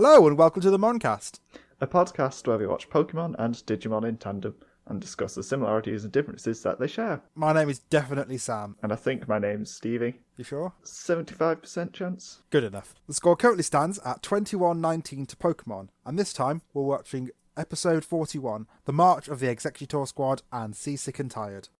Hello and welcome to the Moncast. A podcast where we watch Pokemon and Digimon in tandem and discuss the similarities and differences that they share. My name is definitely Sam. And I think my name's Stevie. You sure? 75% chance. Good enough. The score currently stands at 21-19 to Pokemon, and this time we're watching episode 41, The March of the Exeggutor Squad and Seasick and Tired.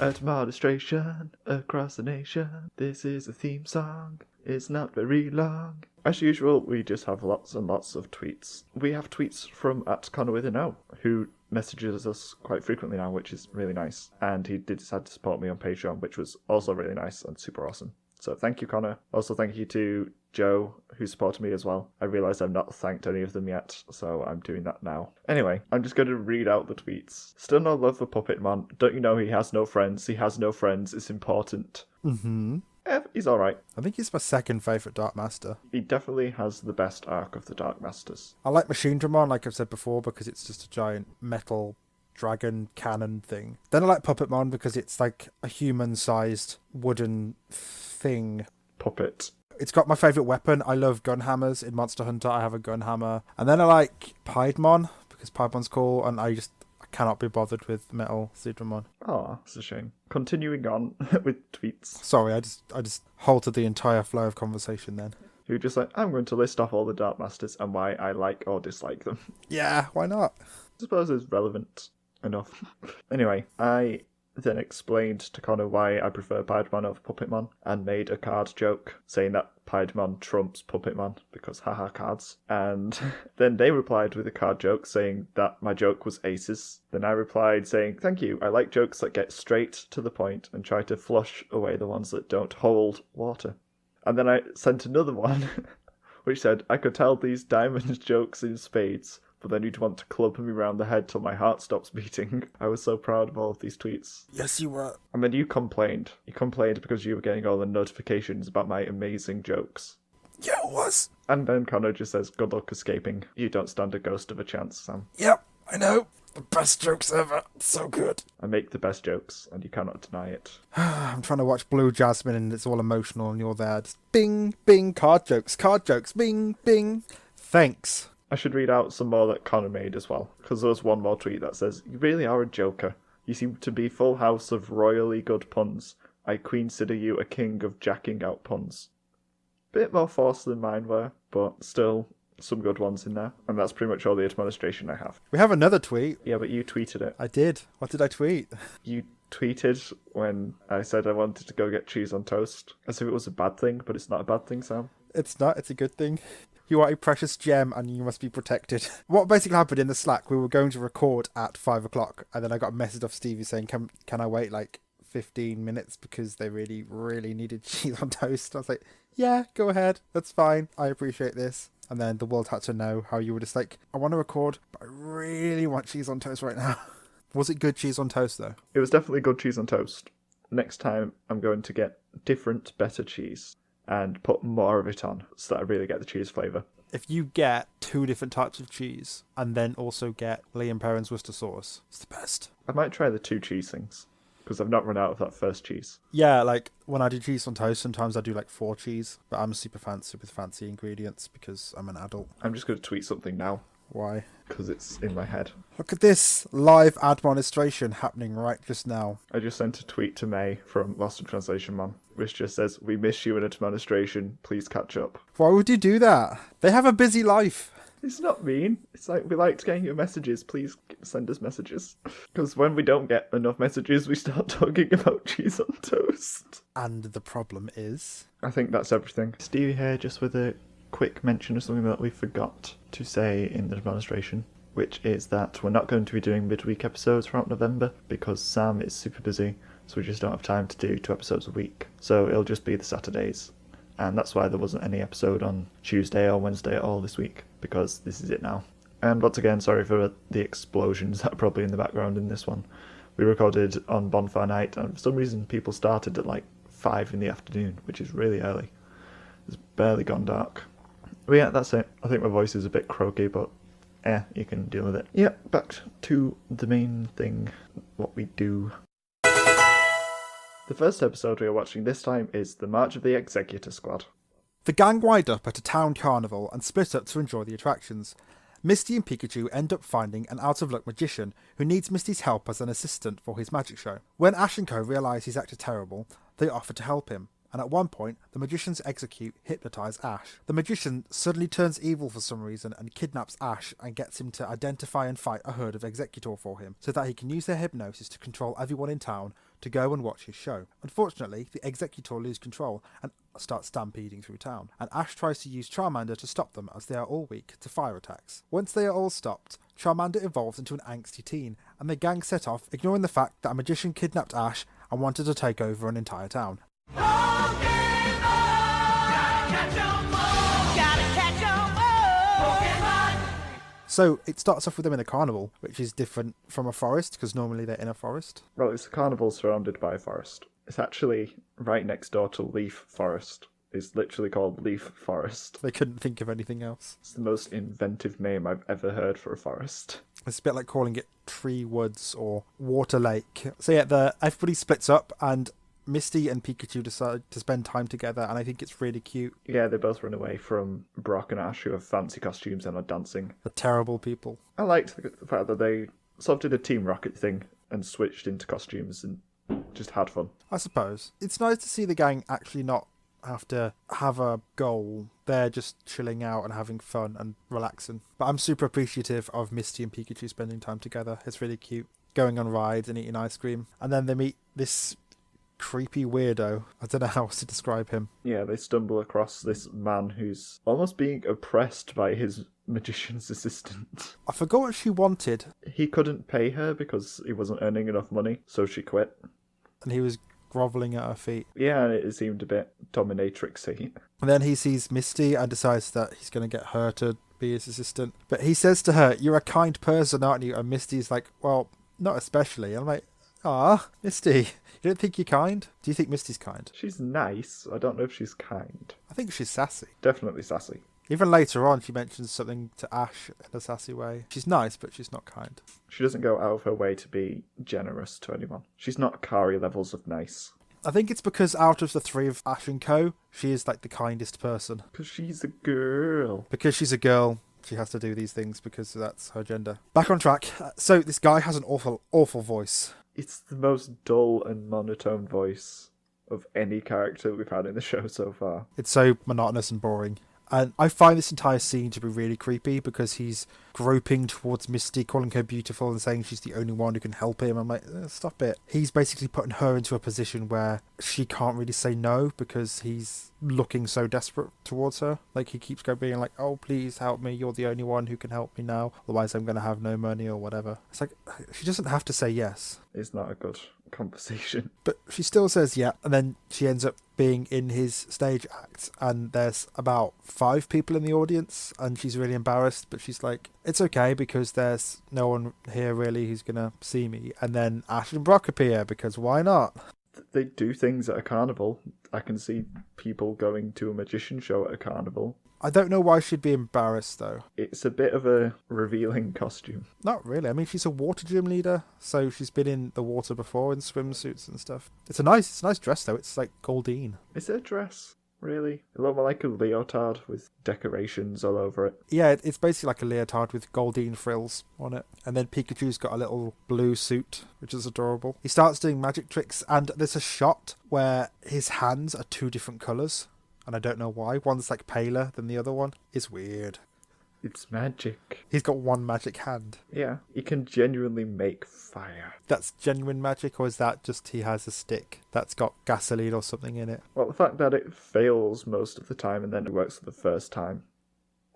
Admonistration across the nation. This is a theme song. It's not very long. As usual, we just have lots and lots of tweets. We have tweets from @ConnorWithANO, who messages us quite frequently now, which is really nice. And he did decide to support me on Patreon, which was also really nice and super awesome. So thank you, Connor. Also thank you to Joe, who supported me as well. I realise I've not thanked any of them yet, so I'm doing that now. Anyway, I'm just going to read out the tweets. Still no love for Puppetmon. Don't you know he has no friends? He has no friends. It's important. He's alright. I think he's my second favourite Dark Master. He definitely has the best arc of the Dark Masters. I like Machine Dramon, like I've said before, because it's just a giant metal dragon cannon thing. Then I like Puppetmon because it's like a human-sized wooden thing. Puppet. It's got my favourite weapon. I love gun hammers. In Monster Hunter, I have a gun hammer. And then I like Piedmon, because Piedmon's cool, and I cannot be bothered with Metal Seedramon. Oh, it's a shame. Continuing on with tweets. Sorry, I just halted the entire flow of conversation then. Who just like, I'm going to list off all the Dark Masters and why I like or dislike them. Yeah, why not? I suppose it's relevant enough. Anyway, I then explained to Connor why I prefer Piedmon over Puppetmon and made a card joke saying that Piedmon trumps Puppetmon because haha cards. And then they replied with a card joke saying that my joke was aces. Then I replied saying, thank you, I like jokes that get straight to the point and try to flush away the ones that don't hold water. And then I sent another one which said, I could tell these diamond jokes in spades, but then you'd want to club me around the head till my heart stops beating. I was so proud of all of these tweets. Yes, you were. And then you complained. You complained because you were getting all the notifications about my amazing jokes. Yeah, it was. And then Connor just says, good luck escaping. You don't stand a ghost of a chance, Sam. Yep, I know. The best jokes ever. So good. I make the best jokes, and you cannot deny it. I'm trying to watch Blue Jasmine and it's all emotional and you're there. Just bing, bing, card jokes, bing, bing. Thanks. I should read out some more that Connor made as well, because there was one more tweet that says, you really are a joker. You seem to be full house of royally good puns. I consider you a king of jacking out puns. Bit more force than mine were, but still some good ones in there. And that's pretty much all the administration I have. We have another tweet. Yeah, but you tweeted it. I did. What did I tweet? You tweeted when I said I wanted to go get cheese on toast, as if it was a bad thing, but it's not a bad thing, Sam. It's not. It's a good thing. You are a precious gem and you must be protected. What basically happened in the Slack, we were going to record at 5 o'clock and then I got a message off Stevie saying, can I wait like 15 minutes because they really, really needed cheese on toast. I was like, yeah, go ahead. That's fine. I appreciate this. And then the world had to know how you were just like, I want to record, but I really want cheese on toast right now. Was it good cheese on toast though? It was definitely good cheese on toast. Next time I'm going to get different, better cheese and put more of it on so that I really get the cheese flavour. If you get 2 different types of cheese and then also get Liam Perrin's Worcester sauce, it's the best. I might try the 2 cheese things because I've not run out of that first cheese. Yeah, like when I do cheese on toast, sometimes I do like 4 cheese, but I'm super fancy with fancy ingredients because I'm an adult. I'm just going to tweet something now. Why? Because it's in my head. Look at this live administration happening right just now. I just sent a tweet to May from Lost in Translation Mom, which just says, we miss you in administration, please catch up. Why would you do that? They have a busy life. It's not mean. It's like, we liked getting your messages, please send us messages. Because when we don't get enough messages, we start talking about cheese on toast. And the problem is... I think that's everything. Stevie here, just with a quick mention of something that we forgot to say in the demonstration, which is that we're not going to be doing midweek episodes throughout November because Sam is super busy, so we just don't have time to do 2 episodes a week. So it'll just be the Saturdays. And that's why there wasn't any episode on Tuesday or Wednesday at all this week, because this is it now. And once again, sorry for the explosions that are probably in the background in this one. We recorded on bonfire night, and for some reason people started at like 5 in the afternoon, which is really early. It's barely gone dark. But yeah, that's it. I think my voice is a bit croaky, but you can deal with it. Yeah, back to the main thing, what we do. The first episode we are watching this time is The March of the Exeggutor Squad. The gang wind up at a town carnival and split up to enjoy the attractions. Misty and Pikachu end up finding an out-of-luck magician who needs Misty's help as an assistant for his magic show. When Ash and Co realise he's acted terrible, they offer to help him, and at one point, the magician's execute hypnotise Ash. The magician suddenly turns evil for some reason and kidnaps Ash and gets him to identify and fight a herd of Exeggutor for him, so that he can use their hypnosis to control everyone in town to go and watch his show. Unfortunately, the Exeggutor lose control and start stampeding through town, and Ash tries to use Charmander to stop them as they are all weak to fire attacks. Once they are all stopped, Charmander evolves into an angsty teen, and the gang set off, ignoring the fact that a magician kidnapped Ash and wanted to take over an entire town. So it starts off with them in a carnival, which is different from a forest, because normally they're in a forest. Well, it's a carnival surrounded by a forest. It's actually right next door to Leaf Forest. It's literally called Leaf Forest. They couldn't think of anything else. It's the most inventive name I've ever heard for a forest. It's a bit like calling it Tree Woods or Water Lake. So yeah, everybody splits up and Misty and Pikachu decide to spend time together, and I think it's really cute. Yeah, they both run away from Brock and Ash, who have fancy costumes and are dancing. The terrible people. I liked the fact that they sort of did a Team Rocket thing and switched into costumes and just had fun. I suppose. It's nice to see the gang actually not have to have a goal. They're just chilling out and having fun and relaxing. But I'm super appreciative of Misty and Pikachu spending time together. It's really cute. Going on rides and eating ice cream. And then they meet this creepy weirdo. I don't know how else to describe him. Yeah, they stumble across this man who's almost being oppressed by his magician's assistant. I forgot what she wanted. He couldn't pay her because he wasn't earning enough money, so she quit. And he was grovelling at her feet. Yeah, and it seemed a bit dominatrixy. And then he sees Misty and decides that he's going to get her to be his assistant. But he says to her, "You're a kind person, aren't you?" And Misty's like, "Well, not especially." And I'm like, "Ah, Misty, you don't think you're kind? Do you think Misty's kind?" She's nice. I don't know if she's kind. I think she's sassy. Definitely sassy. Even later on, she mentions something to Ash in a sassy way. She's nice, but she's not kind. She doesn't go out of her way to be generous to anyone. She's not Kari levels of nice. I think it's because out of the three of Ash and Co, she is like the kindest person. Because she's a girl. Because she's a girl, she has to do these things because that's her gender. Back on track. So this guy has an awful, awful voice. It's the most dull and monotone voice of any character we've had in the show so far. It's so monotonous and boring. And I find this entire scene to be really creepy because he's groping towards Misty, calling her beautiful and saying she's the only one who can help him. I'm like, stop it. He's basically putting her into a position where she can't really say no because he's looking so desperate towards her. Like, he keeps being like, "Oh, please help me. You're the only one who can help me now. Otherwise I'm going to have no money," or whatever. It's like, she doesn't have to say yes. It's not a good conversation. But she still says yeah, and then she ends up being in his stage act, and there's about 5 people in the audience, and she's really embarrassed, but she's like, it's okay because there's no one here really who's gonna see me. And then Ash and Brock appear because why not? They do things at a carnival. I can see people going to a magician show at a carnival. I don't know why she'd be embarrassed though. It's a bit of a revealing costume. Not really. I mean, she's a water gym leader, so she's been in the water before in swimsuits and stuff. It's a nice dress though. It's like Goldine. Is it a dress? Really? It looked more like a leotard with decorations all over it. Yeah, it's basically like a leotard with Goldine frills on it. And then Pikachu's got a little blue suit, which is adorable. He starts doing magic tricks, and there's a shot where his hands are 2 different colours. And I don't know why. One's like paler than the other one. It's weird. It's magic. He's got one magic hand. Yeah, he can genuinely make fire. That's genuine magic, or is that just he has a stick that's got gasoline or something in it? Well, the fact that it fails most of the time and then it works for the first time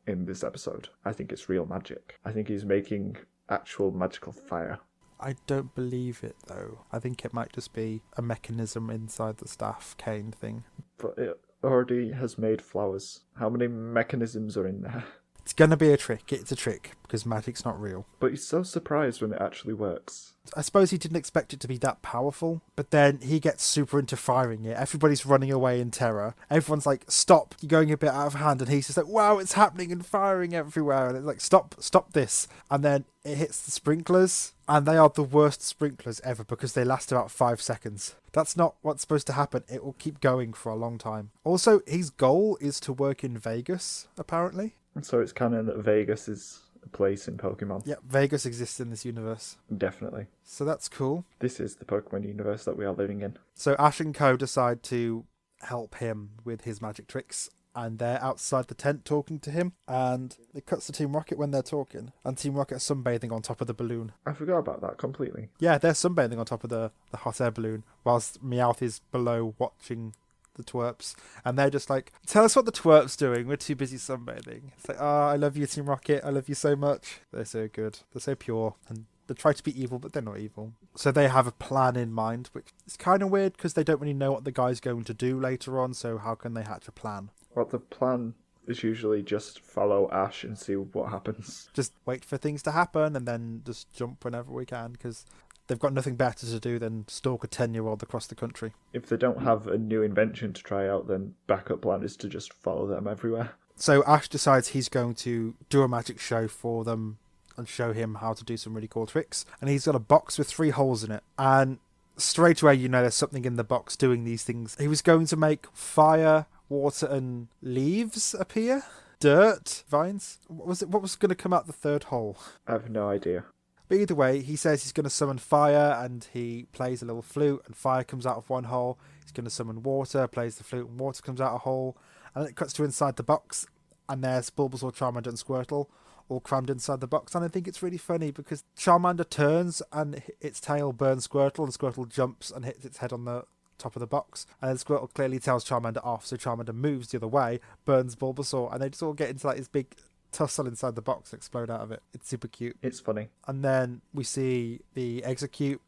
in this episode, I think it's real magic. I think he's making actual magical fire. I don't believe it, though. I think it might just be a mechanism inside the staff cane thing. But it already has made flowers. How many mechanisms are in there? It's going to be a trick. It's a trick because magic's not real. But he's so surprised when it actually works. I suppose he didn't expect it to be that powerful, but then he gets super into firing it. Everybody's running away in terror. Everyone's like, stop, you're going a bit out of hand. And he's just like, wow, it's happening and firing everywhere. And it's like, stop this. And then it hits the sprinklers, and they are the worst sprinklers ever because they last about 5 seconds. That's not what's supposed to happen. It will keep going for a long time. Also, his goal is to work in Vegas, apparently. So it's canon that Vegas is a place in Pokemon. Yeah, Vegas exists in this universe. Definitely. So that's cool. This is the Pokemon universe that we are living in. So Ash and Co decide to help him with his magic tricks, and they're outside the tent talking to him, and it cuts to Team Rocket when they're talking, and Team Rocket is sunbathing on top of the balloon. I forgot about that completely. Yeah, they're sunbathing on top of the hot air balloon, whilst Meowth is below watching the twerps, and they're just like, tell us what the twerp's doing, we're too busy sunbathing. It's like, I love you, Team Rocket, I love you so much. They're so good, they're so pure, and they try to be evil, but they're not evil. So they have a plan in mind, which is kind of weird because they don't really know what the guy's going to do later on, so how can they hatch a plan? Well, the plan is usually just follow Ash and see what happens. Just wait for things to happen and then just jump whenever we can, because they've got nothing better to do than stalk a 10-year-old across the country. If they don't have a new invention to try out, then backup plan is to just follow them everywhere. So Ash decides he's going to do a magic show for them and show him how to do some really cool tricks. And he's got a box with 3 holes in it. And straight away, you know there's something in the box doing these things. He was going to make fire, water, and leaves appear. Dirt, vines. What was going to come out the 3rd hole? I have no idea. But either way, he says he's going to summon fire, and he plays a little flute, and fire comes out of one hole. He's going to summon water, plays the flute, and water comes out a hole. And then it cuts to inside the box, and there's Bulbasaur, Charmander, and Squirtle all crammed inside the box. And I think it's really funny because Charmander turns and its tail burns Squirtle, and Squirtle jumps and hits its head on the top of the box, and then Squirtle clearly tells Charmander off, so Charmander moves the other way, burns Bulbasaur, and they just all get into like this big tussle inside the box and explode out of it. It's super cute. It's funny. And then we see the Exeggutor,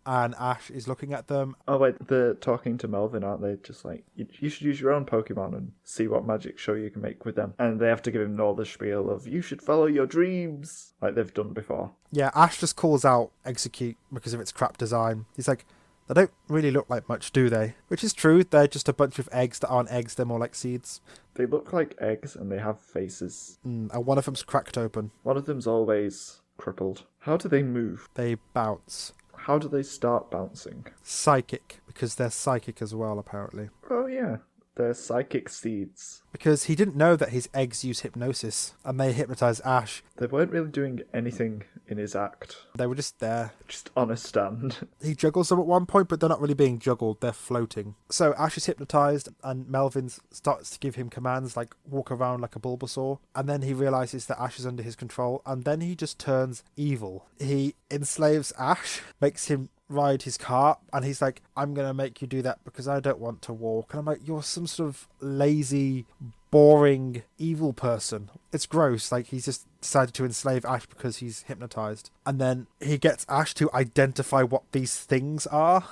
and Ash is looking at them. Oh wait, they're talking to Melvin, aren't they? Just like, you should use your own Pokemon and see what magic show you can make with them. And they have to give him all the spiel of, you should follow your dreams, like they've done before. Yeah, Ash just calls out Exeggutor because of its crap design. He's like, they don't really look like much, do they? Which is true, they're just a bunch of eggs that aren't eggs, they're more like seeds. They look like eggs and they have faces. And one of them's cracked open. One of them's always crippled. How do they move? They bounce. How do they start bouncing? Psychic, because they're psychic as well, apparently. Oh yeah, they're psychic seeds. Because he didn't know that his eggs use hypnosis, and they hypnotize Ash. They weren't really doing anything in his act. They were just there. Just on a stand. He juggles them at one point, but they're not really being juggled, they're floating. So Ash is hypnotized, and Melvin starts to give him commands like walk around like a Bulbasaur, and then he realizes that Ash is under his control, and then he just turns evil. He enslaves Ash, makes him ride his cart, and he's like, I'm gonna make you do that because I don't want to walk. And I'm like, you're some sort of lazy, boring, evil person. It's gross. Like, he's just decided to enslave Ash because he's hypnotized. And then he gets Ash to identify what these things are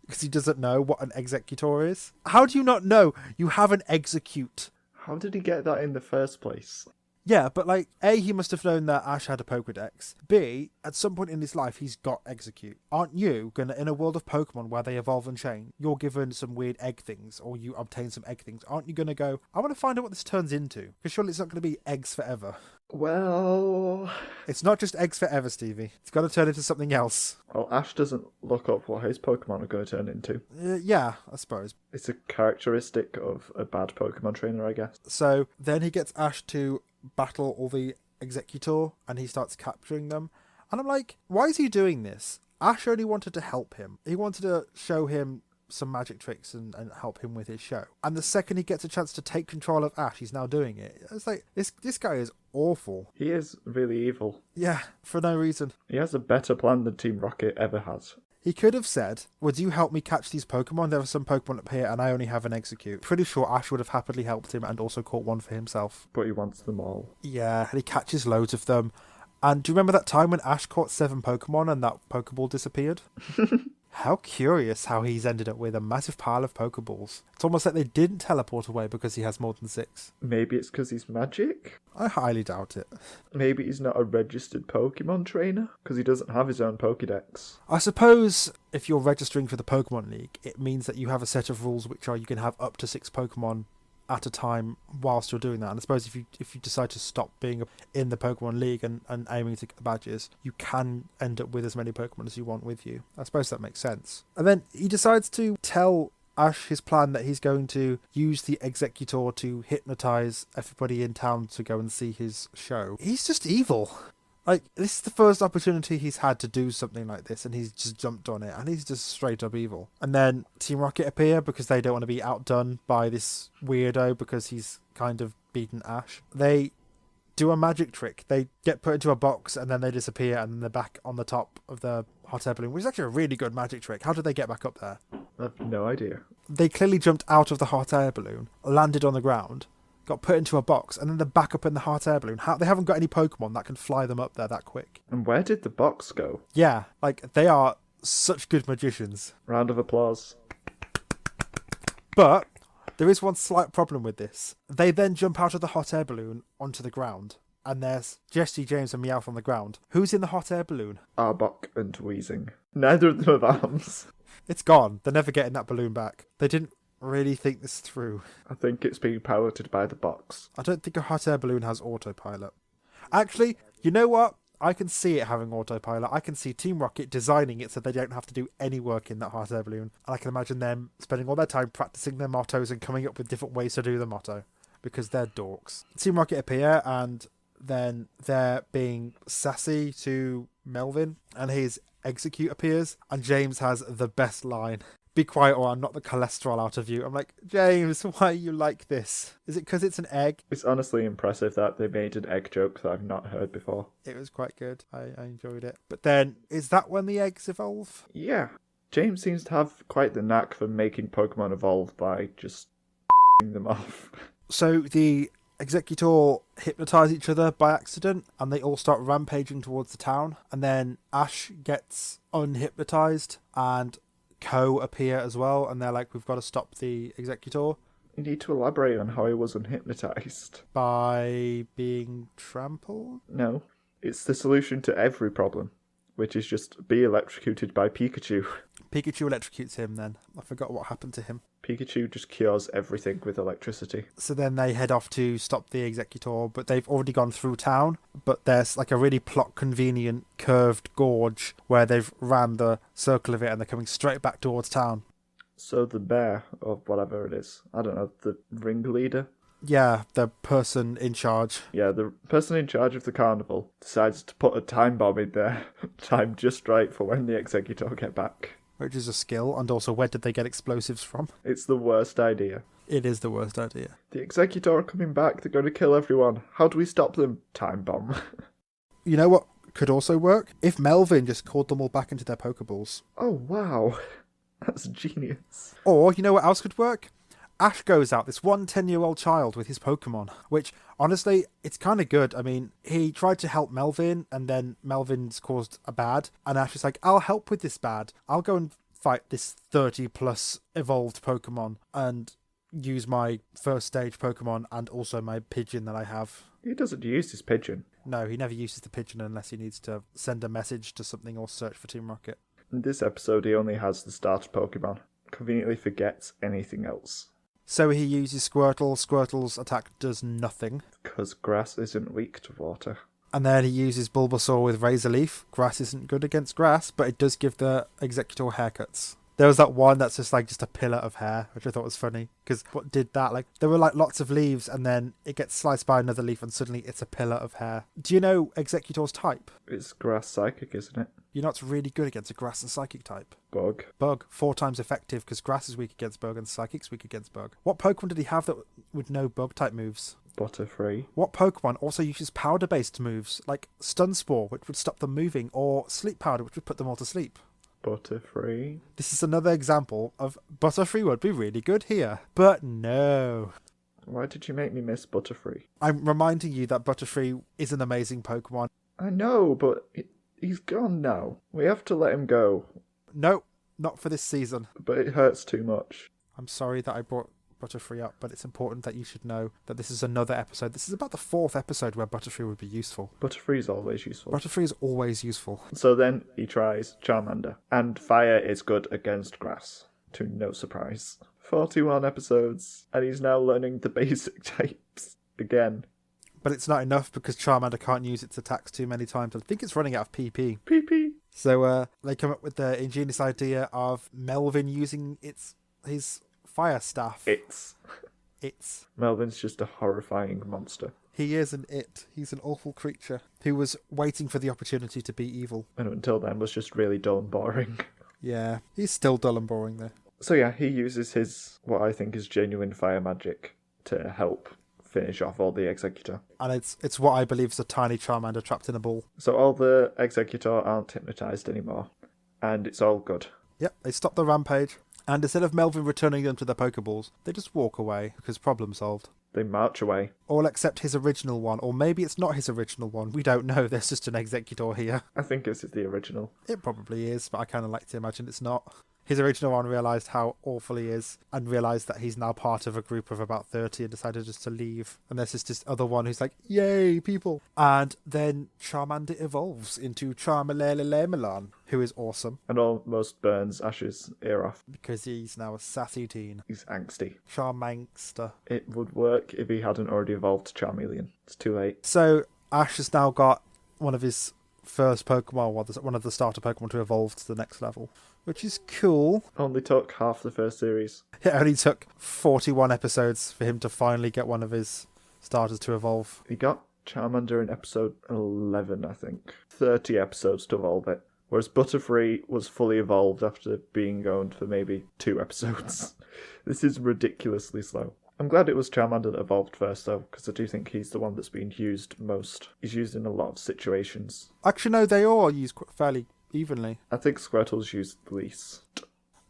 because he doesn't know what an Exeggutor is. How do you not know? You have an Exeggutor. How did he get that in the first place? Yeah, but like, A, he must have known that Ash had a Pokedex. B, at some point in his life, he's got Exeggutor. Aren't you gonna, in a world of Pokemon where they evolve and change, you're given some weird egg things, or you obtain some egg things, aren't you gonna go, I want to find out what this turns into? Because surely it's not gonna be eggs forever. Well... It's not just eggs forever, Stevie. It's gotta turn into something else. Well, Ash doesn't look up what his Pokemon are going to turn into. Yeah, I suppose. It's a characteristic of a bad Pokemon trainer, I guess. So, then he gets Ash to battle all the Exeggutor, and he starts capturing them. And I'm like, why is he doing this? Ash only wanted to help him. He wanted to show him some magic tricks and help him with his show. And the second he gets a chance to take control of Ash, he's now doing it. It's like, this guy is awful. He is really evil. Yeah, for no reason. He has a better plan than Team Rocket ever has. He could have said, would you help me catch these Pokemon? There are some Pokemon up here and I only have an Exeggutor. Pretty sure Ash would have happily helped him and also caught one for himself. But he wants them all. Yeah, and he catches loads of them. And do you remember that time when Ash caught 7 Pokemon and that Pokeball disappeared? How curious how he's ended up with a massive pile of Pokeballs. It's almost like they didn't teleport away because he has more than 6. Maybe it's because he's magic? I highly doubt it. Maybe he's not a registered Pokemon trainer because he doesn't have his own Pokedex. I suppose if you're registering for the Pokemon League, it means that you have a set of rules which are you can have up to 6 Pokemon at a time whilst you're doing that. And I suppose if you decide to stop being in the Pokemon League and aiming to get the badges, you can end up with as many Pokemon as you want with you. I suppose that makes sense. And then he decides to tell Ash his plan that he's going to use the Exeggutor to hypnotize everybody in town to go and see his show. He's just evil. Like, this is the first opportunity he's had to do something like this, and he's just jumped on it, and he's just straight up evil. And then Team Rocket appear because they don't want to be outdone by this weirdo because he's kind of beaten Ash. They do a magic trick. They get put into a box, and then they disappear, and then they're back on the top of the hot air balloon, which is actually a really good magic trick. How did they get back up there? I have no idea. They clearly jumped out of the hot air balloon, landed on the ground, got put into a box, and then they're back up in the hot air balloon. They haven't got any Pokemon that can fly them up there that quick. And where did the box go? Yeah, like, they are such good magicians. Round of applause. But there is one slight problem with this. They then jump out of the hot air balloon onto the ground, and there's Jessie, James, and Meowth on the ground. Who's in the hot air balloon? Arbok and Wheezing. Neither of them have arms. It's gone. They're never getting that balloon back. They didn't really think this through. I think it's being piloted by the box. I don't think a hot air balloon has autopilot. Actually, you know what? I can see it having autopilot. I can see Team Rocket designing it so they don't have to do any work in that hot air balloon. And I can imagine them spending all their time practicing their mottos and coming up with different ways to do the motto. Because they're dorks. Team Rocket appear, and then they're being sassy to Melvin, and his Exeggutor appears, and James has the best line. Be quiet or I'll knock the cholesterol out of you. I'm like, James, why are you like this? Is it because it's an egg? It's honestly impressive that they made an egg joke that I've not heard before. It was quite good. I enjoyed it. But then, is that when the eggs evolve? Yeah. James seems to have quite the knack for making Pokemon evolve by just them off. So the Exeggutor hypnotise each other by accident, and they all start rampaging towards the town. And then Ash gets unhypnotised, and Co appear as well, and they're like, we've got to stop the Exeggutor. You need to elaborate on how he was unhypnotised. By being trampled? No. It's the solution to every problem, which is just be electrocuted by Pikachu. Pikachu electrocutes him then. I forgot what happened to him. Pikachu just cures everything with electricity. So then they head off to stop the Exeggutor, but they've already gone through town. But there's like a really plot-convenient curved gorge where they've ran the circle of it, and they're coming straight back towards town. So the bear, or whatever it is, I don't know, the ringleader? Yeah, the person in charge. Yeah, the person in charge of the carnival decides to put a time bomb in there, timed just right for when the Exeggutor get back. Which is a skill, and also where did they get explosives from? It's the worst idea. It is the worst idea. The Exeggutor are coming back, they're going to kill everyone. How do we stop them? Time bomb. You know what could also work? If Melvin just called them all back into their Pokeballs. Oh, wow. That's genius. Or, you know what else could work? Ash goes out, this 10-year-old child with his Pokemon, which, honestly, it's kind of good. I mean, he tried to help Melvin, and then Melvin's caused a bad, and Ash is like, I'll help with this bad. I'll go and fight this 30-plus evolved Pokemon, and use my first stage Pokemon, and also my pigeon that I have. He doesn't use his pigeon. No, he never uses the pigeon unless he needs to send a message to something or search for Team Rocket. In this episode, he only has the starter Pokemon. Conveniently forgets anything else. So he uses Squirtle. Squirtle's attack does nothing. Because grass isn't weak to water. And then he uses Bulbasaur with Razor Leaf. Grass isn't good against grass, but it does give the Exeggutor haircuts. There was that one that's just a pillar of hair, which I thought was funny. Because what did that? Like, there were lots of leaves, and then it gets sliced by another leaf, and suddenly it's a pillar of hair. Do you know Exeggutor's type? It's grass psychic, isn't it? You know it's really good against a grass and psychic type? Bug. Bug. 4 times effective, because grass is weak against bug and psychic's weak against bug. What Pokemon did he have that would know bug type moves? Butterfree. What Pokemon also uses powder-based moves, like Stun Spore, which would stop them moving, or Sleep Powder, which would put them all to sleep? Butterfree. This is another example of Butterfree would be really good here. But no. Why did you make me miss Butterfree? I'm reminding you that Butterfree is an amazing Pokemon. I know, but he's gone now. We have to let him go. No, Not for this season. But it hurts too much. I'm sorry that I brought Butterfree up, but it's important that you should know that this is another episode. This is about the 4th episode where Butterfree would be useful. Butterfree is always useful. Butterfree is always useful. So then he tries Charmander. And fire is good against grass. To no surprise. 41 episodes. And he's now learning the basic types. Again. But it's not enough because Charmander can't use its attacks too many times. I think it's running out of PP. PP. So they come up with the ingenious idea of Melvin using his fire staff. It's. Melvin's just a horrifying monster. He is an it. He's an awful creature who was waiting for the opportunity to be evil. And until then was just really dull and boring. Yeah, he's still dull and boring though. So yeah, he uses his, what I think is genuine fire magic to help finish off all the Exeggutor. And it's what I believe is a tiny Charmander trapped in a ball. So all the Exeggutor aren't hypnotised anymore. And it's all good. Yep, they stop the rampage. And instead of Melvin returning them to the Pokeballs, they just walk away because problem solved. They march away. All except his original one. Or maybe it's not his original one. We don't know. There's just an Exeggutor here. I think this is the original. It probably is, but I kind of like to imagine it's not. His original one realised how awful he is and realised that he's now part of a group of about 30 and decided just to leave. And there's just this other one who's like, yay, people. And then Charmander evolves into Charmalelemelon, who is awesome. And almost burns Ash's ear off. Because he's now a sassy teen. He's angsty. Charmangster. It would work if he hadn't already evolved to Charmeleon. It's too late. So Ash has now got one of his first Pokemon, one of the starter Pokemon to evolve to the next level. Which is cool. Only took half the first series. It only took 41 episodes for him to finally get one of his starters to evolve. He got Charmander in episode 11, I think. 30 episodes to evolve it. Whereas Butterfree was fully evolved after being owned for maybe 2 episodes. This is ridiculously slow. I'm glad it was Charmander that evolved first, though, because I do think he's the one that's been used most. He's used in a lot of situations. Actually, no, they all are used fairly evenly. I think Squirtle's used the least.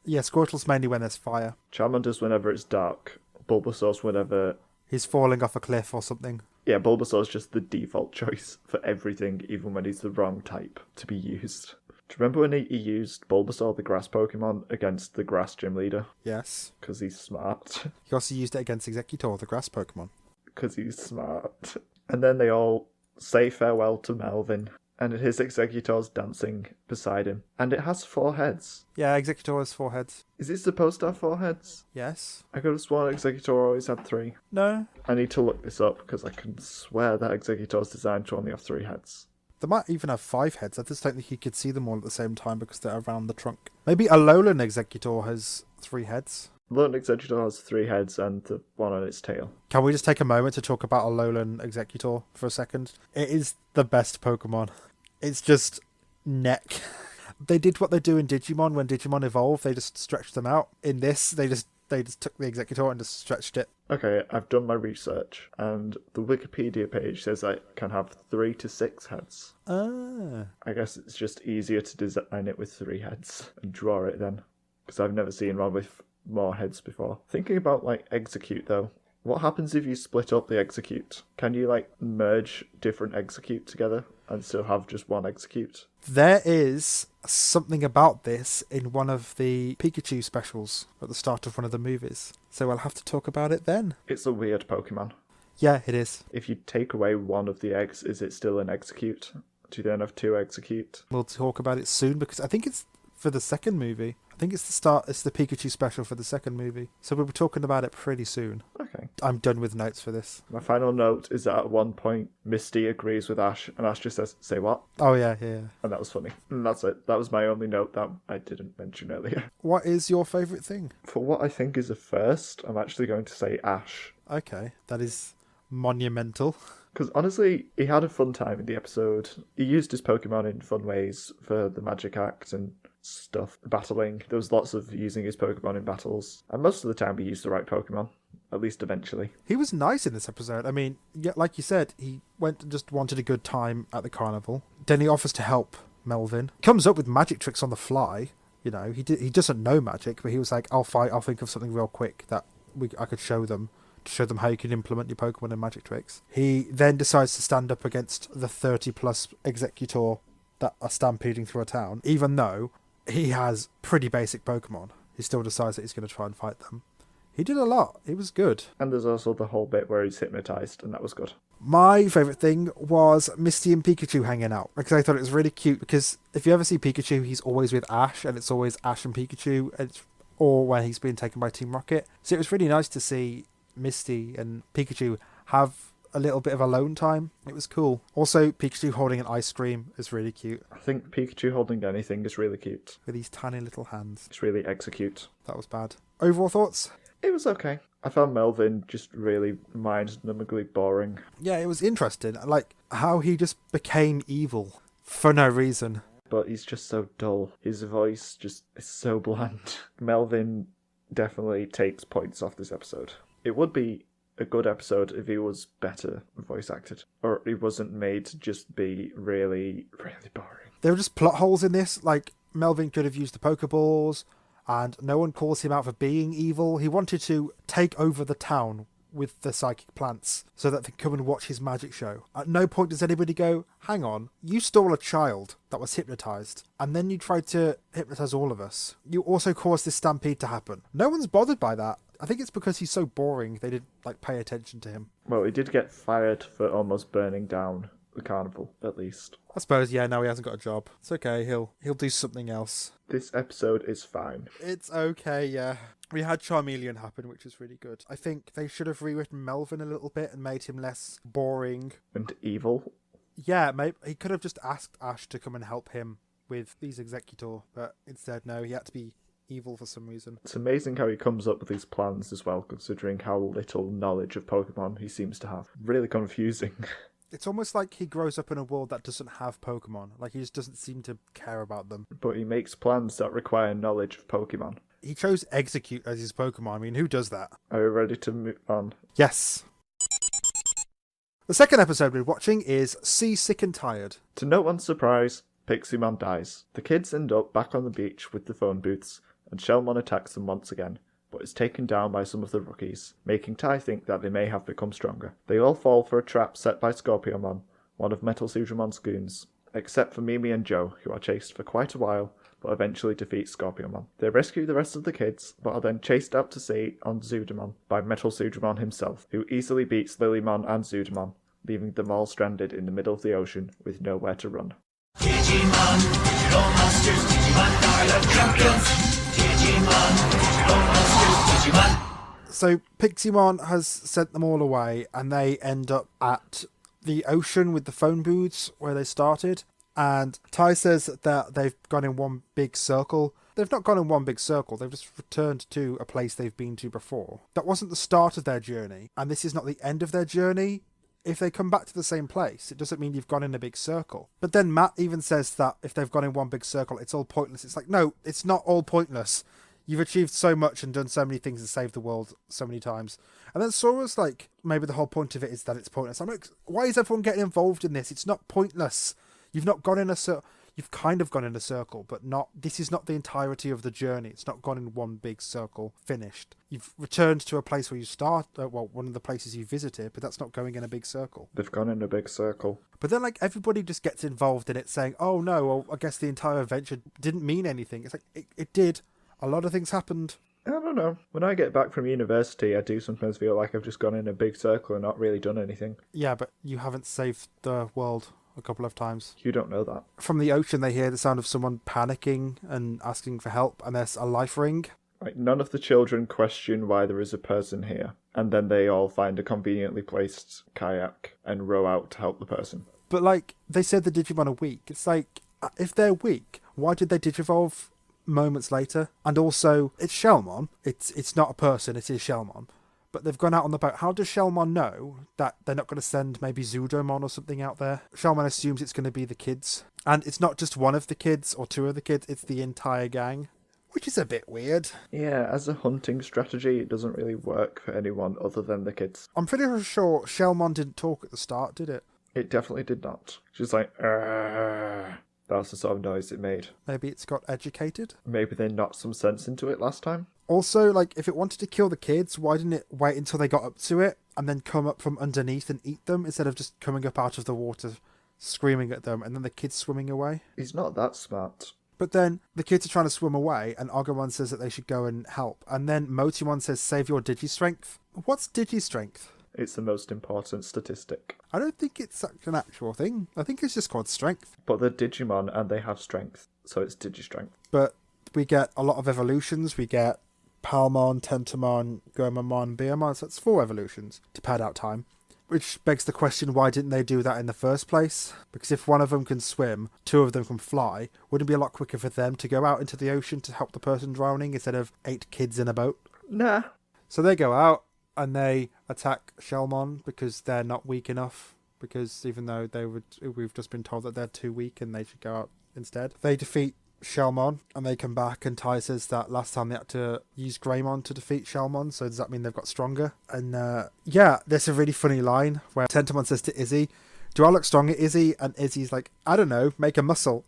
Yeah, Squirtle's mainly when there's fire. Charmander's whenever it's dark. Bulbasaur's whenever... he's falling off a cliff or something. Yeah, Bulbasaur's just the default choice for everything, even when he's the wrong type to be used. Do you remember when he used Bulbasaur, the grass Pokemon, against the grass gym leader? Yes. Because he's smart. He also used it against Exeggutor, the grass Pokemon. Because he's smart. And then they all say farewell to Melvin. And his Exeggutor's dancing beside him. And it has 4 heads. Yeah, Exeggutor has 4 heads. Is it supposed to have 4 heads? Yes. I could have sworn Exeggutor always had 3. No. I need to look this up because I can swear that Exeggutor's designed to only have 3 heads. They might even have 5 heads. I just don't think you could see them all at the same time because they're around the trunk. Maybe Alolan Exeggutor has 3 heads. Alolan Exeggutor has 3 heads and the one on its tail. Can we just take a moment to talk about Alolan Exeggutor for a second? It is the best Pokemon. It's just neck. They did what they do in Digimon when Digimon evolve. They just stretched them out. In this, they just took the Exeggutor and just stretched it. Okay, I've done my research, and the Wikipedia page says I can have 3 to 6 heads. Ah. I guess it's just easier to design it with 3 heads and draw it then, because I've never seen one with more heads before. Thinking about, like, Execute, though. What happens if you split up the Execute? Can you, like, merge different Execute together and still have just one Execute? There is something about this in one of the Pikachu specials at the start of one of the movies. So I'll have to talk about it then. It's a weird Pokemon. Yeah, it is. If you take away one of the eggs, is it still an Execute? Do you then have 2 Execute? We'll talk about it soon because I think it's for the second movie. I think it's the Pikachu special for the second movie. So we'll be talking about it pretty soon. Okay. I'm done with notes for this. My final note is that at one point, Misty agrees with Ash, and Ash just says, "Say what?" Oh, yeah. And that was funny. And that's it. That was my only note that I didn't mention earlier. What is your favourite thing? For what I think is a first, I'm actually going to say Ash. Okay, that is monumental. Because honestly, he had a fun time in the episode. He used his Pokemon in fun ways for the Magic Act and stuff. Battling. There was lots of using his Pokemon in battles. And most of the time he used the right Pokemon. At least eventually. He was nice in this episode. I mean, yeah, like you said, he went and just wanted a good time at the carnival. Then he offers to help Melvin. Comes up with magic tricks on the fly. You know, he doesn't know magic, but he was like, I'll think of something real quick that I could show them. To show them how you can implement your Pokemon and magic tricks. He then decides to stand up against the 30 plus Exeggutor that are stampeding through a town, even though he has pretty basic Pokemon. He still decides that he's going to try and fight them. He did a lot. It was good. And there's also the whole bit where he's hypnotised, and that was good. My favourite thing was Misty and Pikachu hanging out, because I thought it was really cute, because if you ever see Pikachu, he's always with Ash, and it's always Ash and Pikachu, or when he's being taken by Team Rocket. So it was really nice to see Misty and Pikachu have a little bit of alone time. It was cool. Also, Pikachu holding an ice cream is really cute. I think Pikachu holding anything is really cute. With these tiny little hands. It's really Exeggutor. That was bad. Overall thoughts? It was okay. I found Melvin just really mind-numbingly boring. Yeah, it was interesting. Like, how he just became evil for no reason. But he's just so dull. His voice just is so bland. Melvin definitely takes points off this episode. It would be a good episode if he was better voice acted. Or he wasn't made to just be really, really boring. There were just plot holes in this. Like, Melvin could have used the Pokeballs, and no one calls him out for being evil. He wanted to take over the town with the psychic plants so that they could come and watch his magic show. At no point does anybody go, hang on, you stole a child that was hypnotised, and then you tried to hypnotise all of us. You also caused this stampede to happen. No one's bothered by that. I think it's because he's so boring they didn't pay attention to him. Well, he did get fired for almost burning down the carnival, at least. I suppose, yeah, now he hasn't got a job. It's okay, he'll do something else. This episode is fine. It's okay, yeah. We had Charmeleon happen, which was really good. I think they should have rewritten Melvin a little bit and made him less boring. And evil. Yeah, maybe he could have just asked Ash to come and help him with these Exeggutor, but instead, no, he had to be evil for some reason. It's amazing how he comes up with these plans as well, considering how little knowledge of Pokemon he seems to have. Really confusing. It's almost like he grows up in a world that doesn't have Pokemon. Like, he just doesn't seem to care about them. But he makes plans that require knowledge of Pokemon. He chose Exeggcute as his Pokemon. I mean, who does that? Are you ready to move on? Yes. The second episode we're watching is Seasick and Tired. To no one's surprise, Pixieman dies. The kids end up back on the beach with the phone booths, and Shellmon attacks them once again, but is taken down by some of the rookies, making Ty think that they may have become stronger. They all fall for a trap set by Scorpiomon, one of Metal Sudramon's goons, except for Mimi and Joe, who are chased for quite a while, but eventually defeat Scorpiomon. They rescue the rest of the kids, but are then chased out to sea on Sudamon by Metal Sudramon himself, who easily beats Lilymon and Sudamon, leaving them all stranded in the middle of the ocean with nowhere to run. Digimon, digital monsters, Digimon are the champions. Digimon, digital monsters, Digimon. So Piximon has sent them all away, and they end up at the ocean with the phone booths where they started. And Ty says that they've gone in one big circle. They've not gone in one big circle. They've just returned to a place they've been to before. That wasn't the start of their journey, and this is not the end of their journey. If they come back to the same place, it doesn't mean you've gone in a big circle. But then Matt even says that if they've gone in one big circle, it's all pointless. It's like, no, it's not all pointless. You've achieved so much and done so many things and saved the world so many times. And then Sora's like, maybe the whole point of it is that it's pointless. I'm like, why is everyone getting involved in this? It's not pointless. You've not gone in a circle. You've kind of gone in a circle, but not. This is not the entirety of the journey. It's not gone in one big circle, finished. You've returned to a place where you start, one of the places you visited, but that's not going in a big circle. They've gone in a big circle. But then, like, everybody just gets involved in it, saying, oh no, well, I guess the entire adventure didn't mean anything. It's like, it did. A lot of things happened. I don't know. When I get back from university, I do sometimes feel like I've just gone in a big circle and not really done anything. Yeah, but you haven't saved the world a couple of times. You don't know that. From the ocean, they hear the sound of someone panicking and asking for help, and there's a life ring. Like, none of the children question why there is a person here, and then they all find a conveniently placed kayak and row out to help the person. But, like, they said the Digimon are weak. It's like, if they're weak, why did they digivolve moments later? And also, it's Shellmon. It's not a person, it is Shellmon. But they've gone out on the boat. How does Shellmon know that they're not going to send maybe Zudomon or something out there? Shellmon assumes it's going to be the kids. And it's not just one of the kids or two of the kids, it's the entire gang. Which is a bit weird. Yeah, as a hunting strategy, it doesn't really work for anyone other than the kids. I'm pretty sure Shellmon didn't talk at the start, did it? It definitely did not. She's like, "Arrgh." That's the sort of noise it made. Maybe it's got educated? Maybe they knocked some sense into it last time. Also, like, if it wanted to kill the kids, why didn't it wait until they got up to it and then come up from underneath and eat them instead of just coming up out of the water, screaming at them, and then the kids swimming away? He's not that smart. But then the kids are trying to swim away, and Agumon says that they should go and help. And then Motimon says, save your Digi-strength. What's Digi-strength? It's the most important statistic. I don't think it's an actual thing. I think it's just called strength. But they're Digimon and they have strength, so it's Digi-strength. But we get a lot of evolutions. We get Palmon, Tentomon, Gomamon, Beamon. So it's 4 evolutions to pad out time. Which begs the question, why didn't they do that in the first place? Because if one of them can swim, 2 of them can fly, wouldn't it be a lot quicker for them to go out into the ocean to help the person drowning instead of 8 kids in a boat? Nah. So they go out and they attack Shellmon because they're not weak enough. Because even though we've just been told that they're too weak and they should go out instead. They defeat Shellmon and they come back, and Tai says that last time they had to use Greymon to defeat Shellmon, so does that mean they've got stronger? And yeah, there's a really funny line where Tentomon says to Izzy, do I look stronger, Izzy? And Izzy's like, I don't know, make a muscle.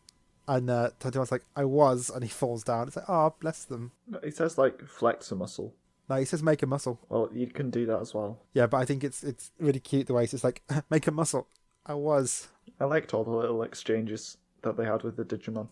And Tentomon's like, I was, and he falls down. It's like, oh, bless them. No, he says like flex a muscle. No, he says make a muscle. Well, you can do that as well. Yeah, but I think it's really cute the way it's like, make a muscle. I was. I liked all the little exchanges that they had with the Digimon.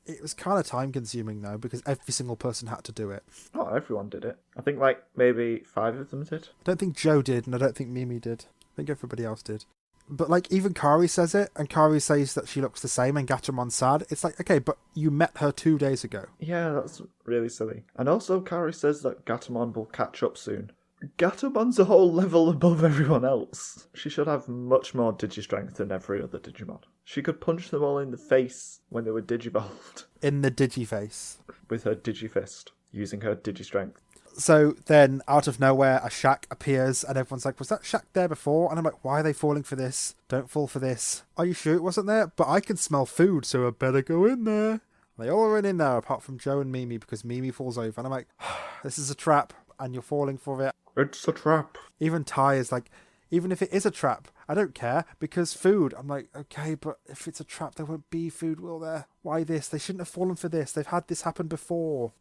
It was kind of time consuming though, because every single person had to do it. Not everyone did it. I think like maybe 5 of them did. I don't think Joe did, and I don't think Mimi did. I think everybody else did. But like even Kari says it, and Kari says that she looks the same, and Gatomon's sad. It's like, okay, but you met her 2 days ago. Yeah, that's really silly. And also Kari says that Gatomon will catch up soon. Gatomon's a whole level above everyone else. She should have much more Digi-strength than every other Digimon. She could punch them all in the face when they were Digivolved. In the Digiface. With her Digifist, using her Digi-strength. So then, out of nowhere, a shack appears, and everyone's like, was that shack there before? And I'm like, why are they falling for this? Don't fall for this. Are you sure it wasn't there? But I can smell food, so I better go in there. They all run in there, apart from Joe and Mimi, because Mimi falls over. And I'm like, this is a trap, and you're falling for it. It's a trap. Even Tai is like, even if it is a trap, I don't care, because food. I'm like, okay, but if it's a trap, there won't be food, will there? Why this? They shouldn't have fallen for this. They've had this happen before.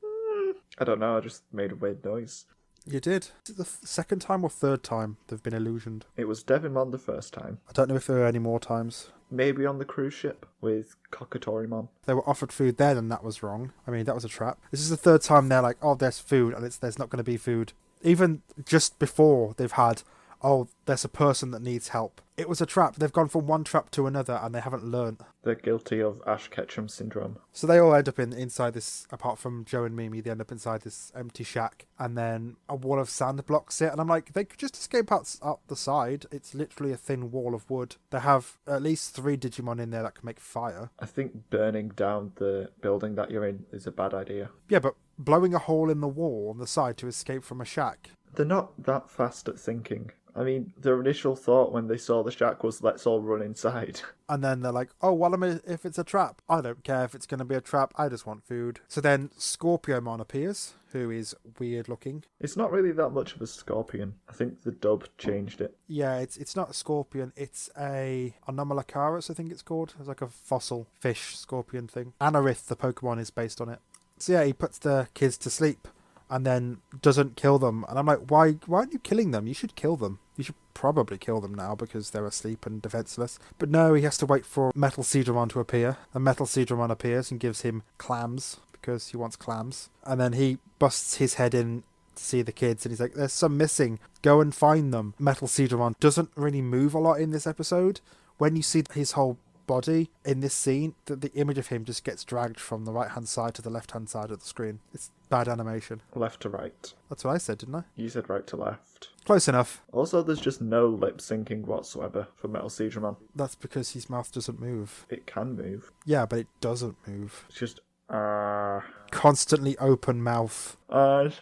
I don't know, I just made a weird noise. You did. Is it the second time or third time they've been illusioned? It was Devonmon the first time. I don't know if there are any more times. Maybe on the cruise ship with Kokatorimon. They were offered food then, and that was wrong. I mean, that was a trap. This is the third time they're like, oh, there's food, and there's not going to be food. Even just before they've had, oh, there's a person that needs help. It was a trap. They've gone from one trap to another, and they haven't learnt. They're guilty of Ash Ketchum syndrome. So they all end up inside this, apart from Joe and Mimi, they end up inside this empty shack, and then a wall of sand blocks it, and I'm like, they could just escape out the side. It's literally a thin wall of wood. They have at least 3 Digimon in there that can make fire. I think burning down the building that you're in is a bad idea. Yeah, but blowing a hole in the wall on the side to escape from a shack. They're not that fast at thinking. I mean, their initial thought when they saw the shack was, let's all run inside. And then they're like, oh, well, if it's a trap. I don't care if it's going to be a trap. I just want food. So then Scorpiomon appears, who is weird looking. It's not really that much of a scorpion. I think the dub changed it. Yeah, it's not a scorpion. It's a Anomalocaris, I think it's called. It's like a fossil fish scorpion thing. Anorith, the Pokemon, is based on it. So yeah, he puts the kids to sleep and then doesn't kill them. And I'm like, why aren't you killing them? You should kill them. You should probably kill them now because they're asleep and defenseless. But no, he has to wait for Metal Seedramon to appear. And Metal Seedramon appears and gives him clams because he wants clams. And then he busts his head in to see the kids and he's like, there's some missing. Go and find them. Metal Seedramon doesn't really move a lot in this episode. When you see his whole body in this scene, the image of him just gets dragged from the right hand side to the left hand side of the screen. It's bad animation. Left to right. That's what I said, didn't I? You said right to left. Close enough. Also, there's just no lip syncing whatsoever for Metal Seedramon. That's because his mouth doesn't move. It can move. Yeah, but it doesn't move. It's just Constantly open mouth. It's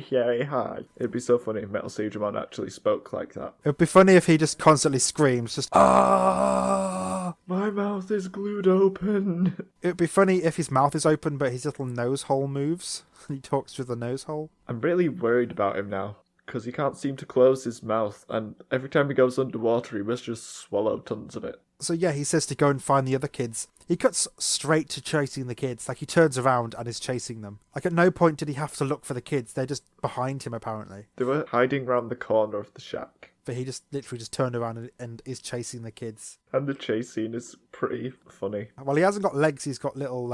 very hard. It'd be so funny if Metal Seedramon actually spoke like that. It would be funny if he just constantly screams, just My mouth is glued open. It would be funny if his mouth is open but his little nose hole moves. He talks through the nose hole. I'm really worried about him now, because he can't seem to close his mouth, and every time he goes underwater he must just swallow tons of it. So yeah, he says to go and find the other kids. He cuts straight to chasing the kids. Like, he turns around and is chasing them. Like, at no point did he have to look for the kids. They're just behind him, apparently. They were hiding round the corner of the shack. but he just literally just turned around and is chasing the kids. And the chase scene is pretty funny. Well, he hasn't got legs, he's got little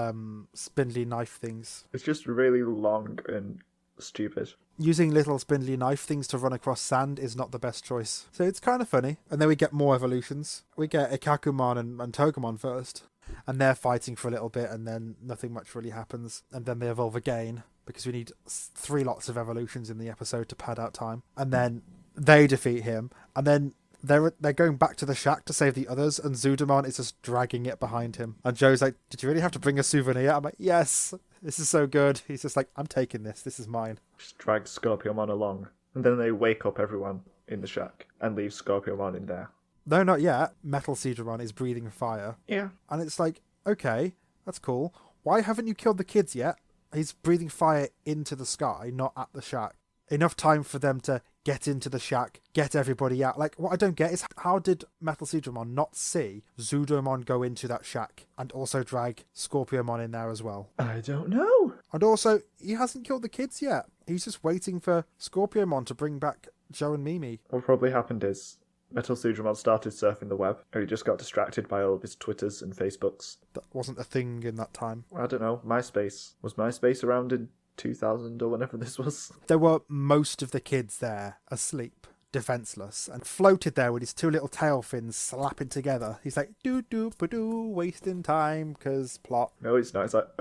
spindly knife things. It's just really long and stupid. Using little spindly knife things to run across sand is not the best choice. So it's kind of funny. And then we get more evolutions. We get Ikakumon and Togemon first. And they're fighting for a little bit, and then nothing much really happens. And then they evolve again, because we need 3 lots of evolutions in the episode to pad out time. And then they defeat him. And then they're going back to the shack to save the others, and Zudomon is just dragging it behind him. And Joe's like, did you really have to bring a souvenir? I'm like, yes, this is so good. He's just like, I'm taking this. This is mine. Just drag Scorpiomon along. And then they wake up everyone in the shack and leave Scorpiomon in there. No, not yet. Metal Seedramon is breathing fire. Yeah. And it's like, okay, that's cool. Why haven't you killed the kids yet? He's breathing fire into the sky, not at the shack. Enough time for them to get into the shack, get everybody out. Like, what I don't get is how did Metal Seedramon not see Zudomon go into that shack and also drag Scorpiomon in there as well? I don't know. And also, he hasn't killed the kids yet. He's just waiting for Scorpiomon to bring back Joe and Mimi. What probably happened is Metal Seedramon started surfing the web, or he just got distracted by all of his Twitters and Facebooks. That wasn't a thing in that time. I don't know. MySpace. Was MySpace around in 2000 or whenever this was? There were most of the kids there asleep, defenseless, and floated there with his 2 little tail fins slapping together. He's like, doo-doo-ba-doo, wasting time, because plot. No, it's not. It's like,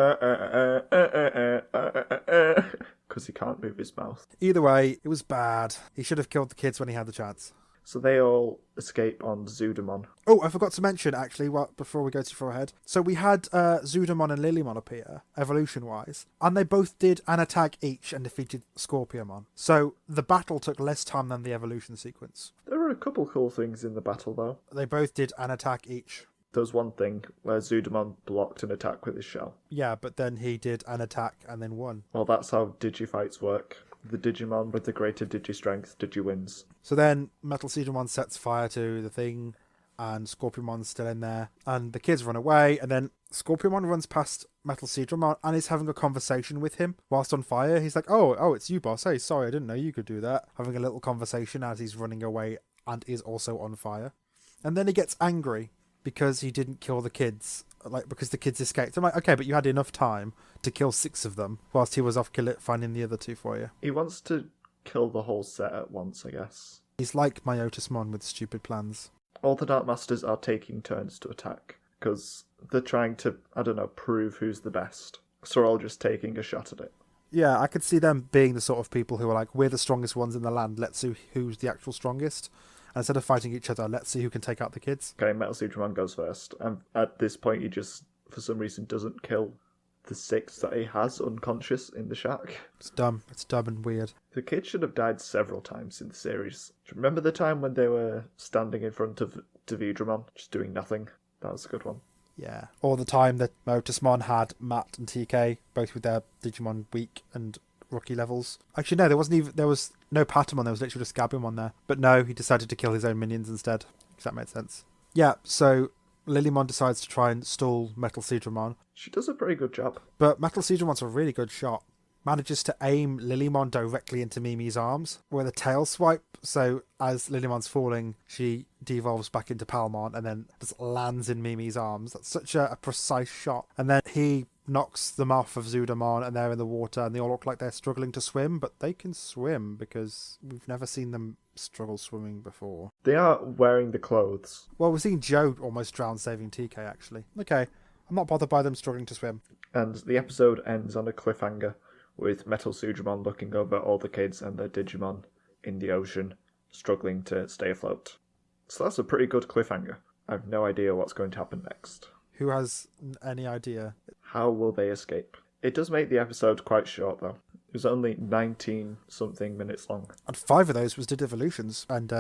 because he can't move his mouth. Either way, it was bad. He should have killed the kids when he had the chance. So they all escape on Zudomon. Oh, I forgot to mention, actually, before we go too far ahead. So we had Zudomon and Lilymon appear, evolution-wise, and they both did an attack each and defeated Scorpiomon. So the battle took less time than the evolution sequence. There were a couple cool things in the battle, though. They both did an attack each. There was one thing where Zudomon blocked an attack with his shell. Yeah, but then he did an attack and then won. Well, that's how Digifights work. The Digimon with the greater Digi-strength, Digi-wins. So then Metal Seedramon sets fire to the thing, and Scorpiomon's still in there, and the kids run away, and then Scorpiomon runs past Metal Seedramon and is having a conversation with him whilst on fire. He's like, oh, it's you, boss. Hey, sorry, I didn't know you could do that. Having a little conversation as he's running away and is also on fire. And then he gets angry because he didn't kill the kids, like because the kids escaped. I'm like, okay, but you had enough time to kill 6 of them whilst he was off finding the other 2 for you. He wants to kill the whole set at once, I guess. He's like Myotismon with stupid plans. All the Dark Masters are taking turns to attack, because they're trying to, I don't know, prove who's the best. So we're all just taking a shot at it. Yeah, I could see them being the sort of people who are like, we're the strongest ones in the land, let's see who's the actual strongest. And instead of fighting each other, let's see who can take out the kids. Okay, Metal Seedramon goes first. And at this point, he just, for some reason, doesn't kill the 6 that he has unconscious in the shack. It's dumb. It's dumb and weird. The kids should have died several times in the series. Do you remember the time when they were standing in front of Davidramon, just doing nothing? That was a good one. Yeah. Or the time that Motusmon had Matt and TK, both with their Digimon weak and rookie levels. Actually, no, there was no Patamon, there was literally just Gabumon there. But no, he decided to kill his own minions instead, if that made sense. Yeah, so Lilymon decides to try and stall Metal Seedramon. She does a pretty good job. But Metal Seedramon's a really good shot. Manages to aim Lilymon directly into Mimi's arms with a tail swipe. So as Lilymon's falling, she devolves back into Palmon and then just lands in Mimi's arms. That's such a precise shot. And then he knocks them off of Zudomon and they're in the water and they all look like they're struggling to swim, but they can swim because we've never seen them struggle swimming before. They are wearing the clothes. Well, we're seeing Joe almost drown saving TK, actually. Okay, I'm not bothered by them struggling to swim. And the episode ends on a cliffhanger with Metal Seedramon looking over all the kids and their Digimon in the ocean, struggling to stay afloat. So that's a pretty good cliffhanger. I have no idea what's going to happen next. Who has any idea? How will they escape? It does make the episode quite short, though. It was only 19-something minutes long. And 5 of those was did evolutions and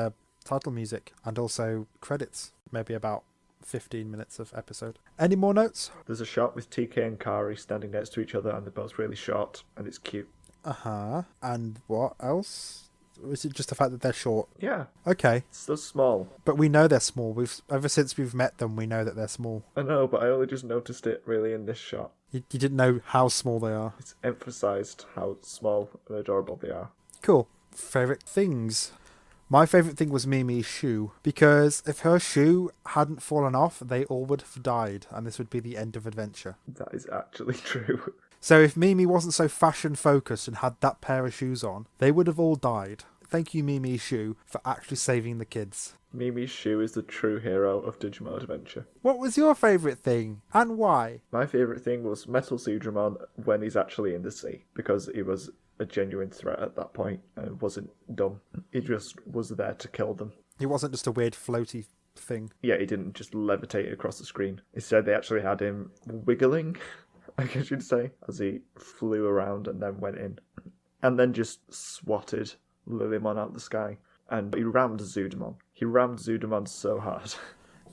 title music and also credits. Maybe about 15 minutes of episode. Any more notes? There's a shot with TK and Kari standing next to each other and they're both really short and it's cute. Uh-huh. And what else? Is it just the fact that they're short? Yeah. Okay. It's so small. But we know they're small. Ever since we've met them, we know that they're small. I know, but I only just noticed it really in this shot. You didn't know how small they are. It's emphasised how small and adorable they are. Cool. Favourite things? My favourite thing was Mimi's shoe, because if her shoe hadn't fallen off, they all would have died, and this would be the end of adventure. That is actually true. So if Mimi wasn't so fashion focused and had that pair of shoes on, they would have all died. Thank you, Mimi's shoe, for actually saving the kids. Mimi's shoe is the true hero of Digimon Adventure. What was your favourite thing, and why? My favourite thing was Metal Sudramon when he's actually in the sea, because he was a genuine threat at that point and wasn't dumb. He just was there to kill them. He wasn't just a weird floaty thing. Yeah, he didn't just levitate across the screen. Instead, they actually had him wiggling, I guess you'd say, as he flew around and then went in. And then just swatted Lilymon out of the sky. And he rammed Zudamon. He rammed Zudamon so hard.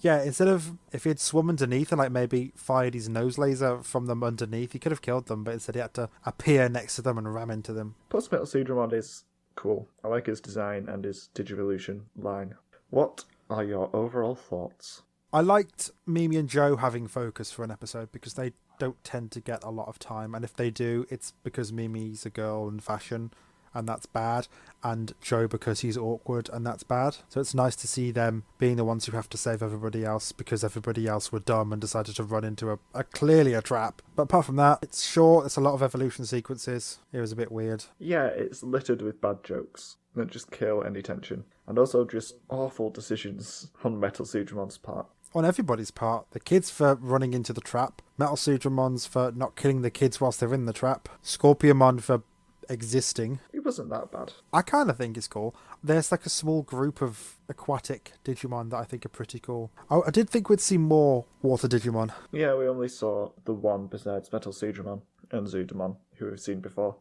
Yeah, instead of, if he'd swum underneath and like maybe fired his nose laser from them underneath, he could have killed them, but instead he had to appear next to them and ram into them. Plus, Metal Sudramon is cool. I like his design and his Digivolution line. What are your overall thoughts? I liked Mimi and Joe having focus for an episode because they don't tend to get a lot of time, and if they do, it's because Mimi's a girl in fashion, and that's bad, and Joe because he's awkward, and that's bad. So it's nice to see them being the ones who have to save everybody else because everybody else were dumb and decided to run into clearly a trap. But apart from that, it's short, it's a lot of evolution sequences. It was a bit weird. Yeah, it's littered with bad jokes that just kill any tension. And also just awful decisions on Metal Sudramon's part. On everybody's part. The kids for running into the trap, Metal Sudramon's for not killing the kids whilst they're in the trap, Scorpiomon for existing. It wasn't that bad. I kind of think it's cool. There's like a small group of aquatic Digimon that I think are pretty cool. I did think we'd see more water Digimon. Yeah, we only saw the one besides Metal Sudramon and Zudamon, who we've seen before,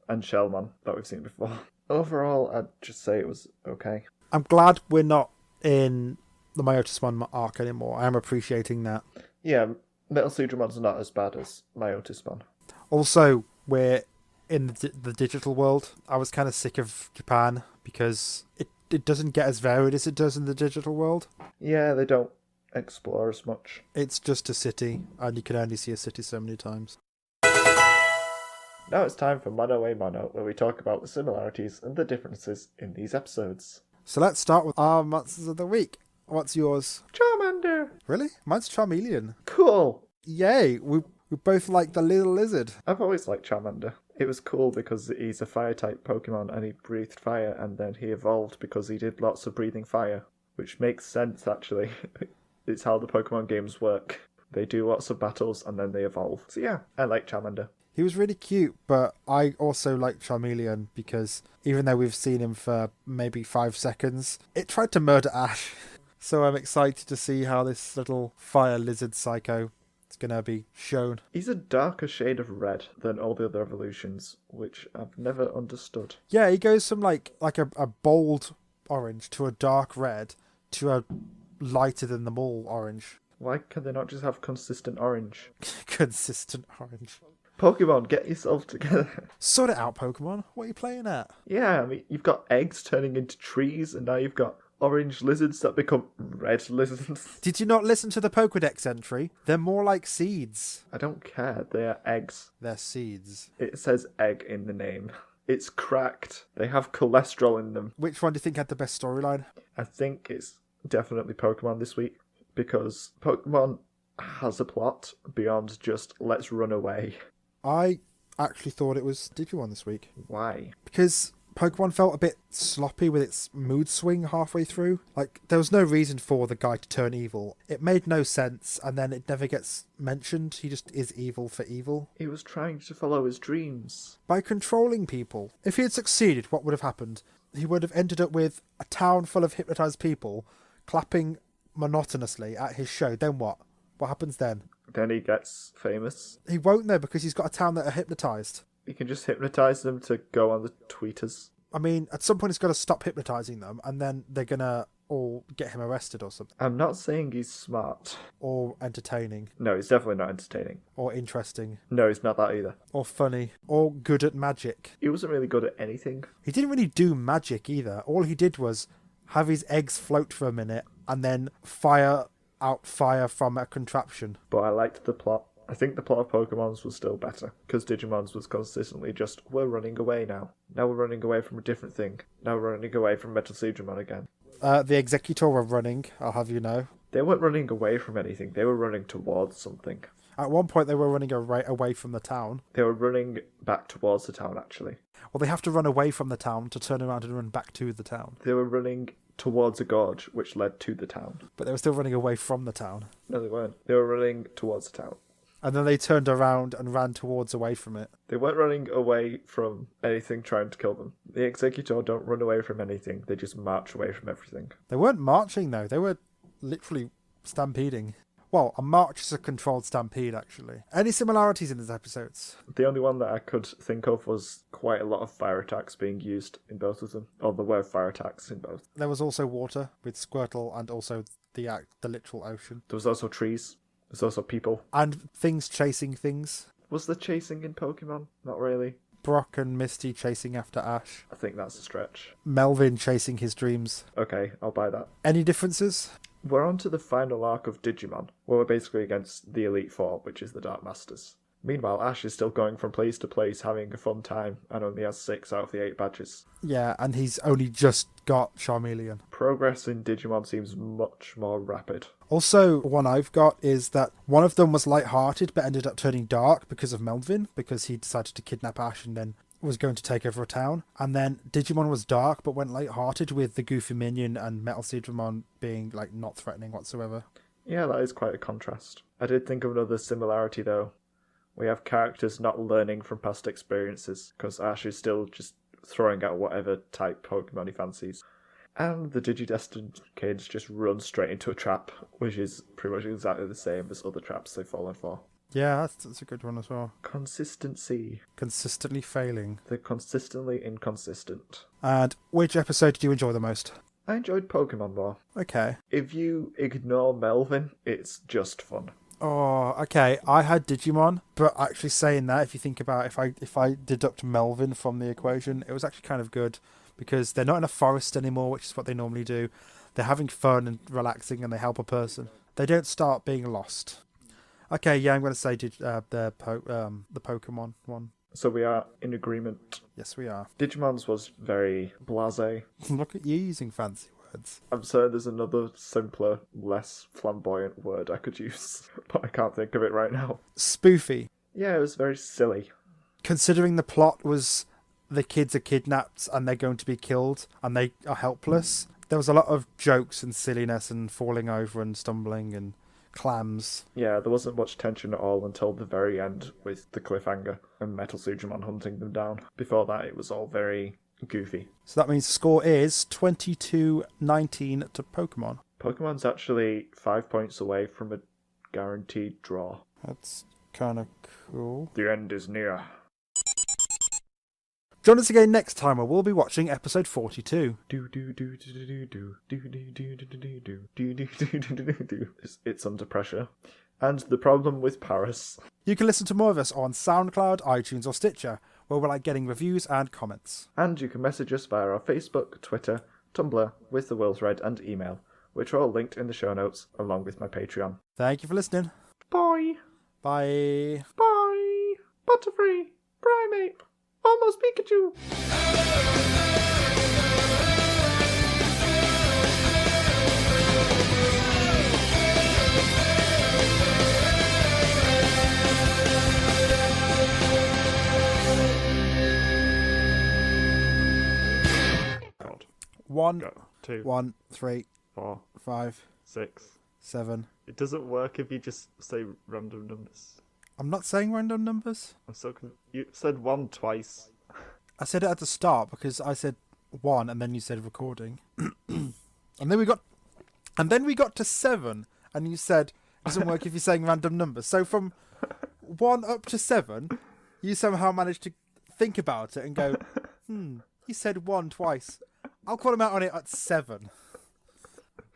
and Shellmon that we've seen before. Overall, I'd just say it was okay. I'm glad we're not in the Myotismon arc anymore. I am appreciating that. Yeah, Metal Sudramon's not as bad as Myotismon. Also, we're in the digital world. I was kind of sick of Japan because it doesn't get as varied as it does in the digital world. Yeah, they don't explore as much. It's just a city, and you can only see a city so many times. Now it's time for Mono a Mono, where we talk about the similarities and the differences in these episodes. So let's start with our monsters of the week. What's yours? Charmander! Really? Mine's Charmeleon. Cool! Yay! We both like the little lizard. I've always liked Charmander. It was cool because he's a fire-type Pokemon and he breathed fire and then he evolved because he did lots of breathing fire. Which makes sense, actually. It's how the Pokemon games work. They do lots of battles and then they evolve. So yeah, I like Charmander. He was really cute, but I also like Charmeleon because even though we've seen him for maybe 5 seconds, it tried to murder Ash. So I'm excited to see how this little fire lizard psycho is going to be shown. He's a darker shade of red than all the other evolutions, which I've never understood. Yeah, he goes from like a bold orange to a dark red to a lighter than them all orange. Why can they not just have consistent orange? Consistent orange. Pokemon, get yourself together. Sort it out, Pokemon. What are you playing at? Yeah, I mean, you've got eggs turning into trees, and now you've got orange lizards that become red lizards. Did you not listen to the Pokedex entry? They're more like seeds. I don't care, they are eggs. They're seeds. It says egg in the name. It's cracked. They have cholesterol in them. Which one do you think had the best storyline? I think it's definitely Pokemon this week, because Pokemon has a plot beyond just let's run away. I actually thought it was Digimon this week. Why? Because Pokemon felt a bit sloppy with its mood swing halfway through. Like, there was no reason for the guy to turn evil. It made no sense, and then it never gets mentioned. He just is evil for evil. He was trying to follow his dreams. By controlling people. If he had succeeded, what would have happened? He would have ended up with a town full of hypnotized people clapping monotonously at his show. Then what? What happens then? Then he gets famous. He won't though, because he's got a town that are hypnotized. You can just hypnotize them to go on the tweeters. I mean, at some point he's got to stop hypnotizing them, and then they're gonna all get him arrested or something. I'm not saying he's smart. Or entertaining. No, he's definitely not entertaining. Or interesting. No, he's not that either. Or funny. Or good at magic. He wasn't really good at anything. He didn't really do magic either. All he did was have his eggs float for a minute, and then fire out fire from a contraption. But I liked the plot. I think the plot of Pokemon's was still better, because Digimon's was consistently just, we're running away now. Now we're running away from a different thing. Now we're running away from Metal Digimon again. The Exeggutor were running, I'll have you know. They weren't running away from anything. They were running towards something. At one point, they were running away from the town. They were running back towards the town, actually. Well, they have to run away from the town to turn around and run back to the town. They were running towards a gorge, which led to the town. But they were still running away from the town. No, they weren't. They were running towards the town. And then they turned around and ran towards away from it. They weren't running away from anything trying to kill them. The Exeggutor don't run away from anything. They just march away from everything. They weren't marching, though. They were literally stampeding. Well, a march is a controlled stampede, actually. Any similarities in these episodes? The only one that I could think of was quite a lot of fire attacks being used in both of them. Or there were fire attacks in both. There was also water with Squirtle and also the literal ocean. There was also trees. There's also people. And things chasing things. Was there chasing in Pokemon? Not really. Brock and Misty chasing after Ash. I think that's a stretch. Melvin chasing his dreams. Okay, I'll buy that. Any differences? We're on to the final arc of Digimon, where we're basically against the Elite Four, which is the Dark Masters. Meanwhile, Ash is still going from place to place, having a fun time, and only has 6 out of the 8 badges. Yeah, and he's only just got Charmeleon. Progress in Digimon seems much more rapid. Also, one I've got is that one of them was light-hearted, but ended up turning dark because of Melvin, because he decided to kidnap Ash and then was going to take over a town. And then Digimon was dark, but went light-hearted with the Goofy Minion and Metal Digimon being, like, not threatening whatsoever. Yeah, that is quite a contrast. I did think of another similarity, though. We have characters not learning from past experiences, because Ash is still just throwing out whatever type Pokemon he fancies. And the Digidestined kids just run straight into a trap, which is pretty much exactly the same as other traps they've fallen for. Yeah, that's a good one as well. Consistency. Consistently failing. They're consistently inconsistent. And which episode did you enjoy the most? I enjoyed Pokemon more. Okay. If you ignore Melvin, it's just fun. Oh, okay. I had Digimon, but actually saying that, if you think about if I deduct Melvin from the equation, it was actually kind of good because they're not in a forest anymore, which is what they normally do. They're having fun and relaxing, and they help a person. They don't start being lost. Okay, yeah, I'm going to say the Pokemon one. So we are in agreement. Yes, we are. Digimon's was very blasé. Look at you using fancy words. I'm certain there's another simpler, less flamboyant word I could use, but I can't think of it right now. Spoofy. Yeah, it was very silly. Considering the plot was the kids are kidnapped and they're going to be killed and they are helpless, there was a lot of jokes and silliness and falling over and stumbling and clams. Yeah, there wasn't much tension at all until the very end with the cliffhanger and Metal Digimon hunting them down. Before that, it was all very goofy. So that means the score is 22-19 to Pokemon. Pokemon's actually 5 points away from a guaranteed draw. That's kind of cool. The end is near. Join us again next time where we'll be watching episode 42. It's under pressure. And the problem with Paris. You can listen to more of us on SoundCloud, iTunes or Stitcher, where we like getting reviews and comments. And you can message us via our Facebook, Twitter, Tumblr, with the Will thread and email, which are all linked in the show notes, along with my Patreon. Thank you for listening. Bye. Bye. Bye. Butterfree. Primate. Almost Pikachu. One, Go. 2, 1, 3, 4, 5, 6. 7. It doesn't work if you just say random numbers. I'm not saying random numbers. I'm so you said 1 twice. I said it at the start because I said 1 and then you said recording. and then we got to 7 and you said it doesn't work if you're saying random numbers. So from 1 up to 7, you somehow managed to think about it and go, he said 1 twice. I'll call him out on it at 7.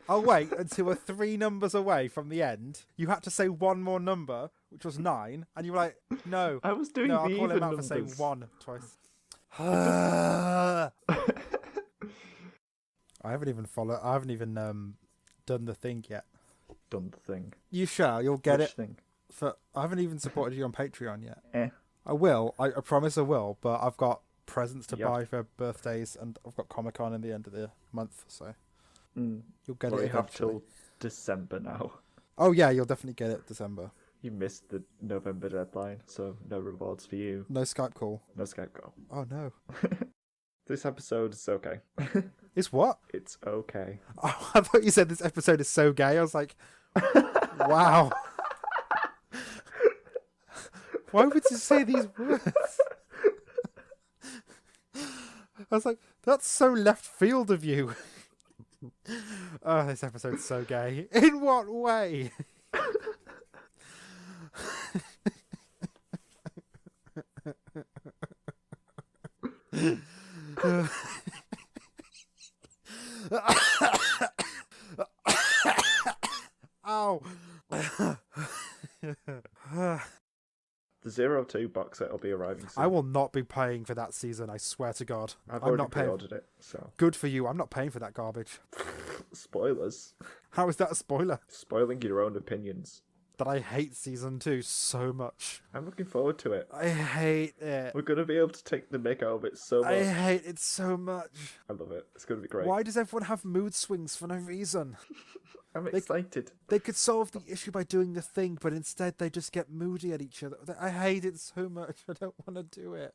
I'll wait until we're 3 numbers away from the end. You had to say 1 more number, which was 9, and you were like, no. I was doing no, the I'll call even him out numbers. for saying 1 twice. I haven't even done the thing yet. Done the thing. You shall. You'll get Which it. thing? I haven't even supported you on Patreon yet. Eh. I will. I promise I will. But I've got presents to Yeah. buy for birthdays, and I've got Comic-Con in the end of the month, so you'll get Well, it you have eventually. till December now. Oh yeah, you'll definitely get it December. You missed the November deadline, so no rewards for you. No Skype call. No Skype call. Oh no. This episode is okay. It's what? It's okay. Oh, I thought you said this episode is so gay. I was like, wow. Why would you say these words? I was like, that's so left field of you. Oh, this episode's so gay. In what way? Ow. The 02 box set will be arriving soon. I will not be paying for that season, I swear to God. I've I'm already not paying. pre-ordered it, so... Good for you. I'm not paying for that garbage. Spoilers. How is that a spoiler? Spoiling your own opinions. That I hate season 2 so much. I'm looking forward to it. I hate it. We're going to be able to take the mick out of it so much. I hate it so much. I love it. It's going to be great. Why does everyone have mood swings for no reason? I'm excited. They could solve the issue by doing the thing, but instead they just get moody at each other. I hate it so much. I don't want to do it.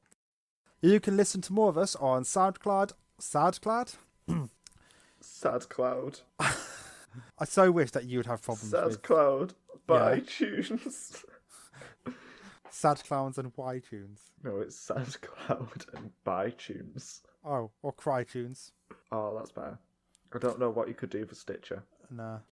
You can listen to more of us on SoundCloud. SoundCloud? Sad Cloud. I so wish that you would have problems Sad with Cloud by Yeah. iTunes. Sad Clowns and Y-Tunes. No, it's Sad Cloud and by Tunes. Oh, or Cry-Tunes. Oh, that's better. I don't know what you could do for Stitcher. Nah.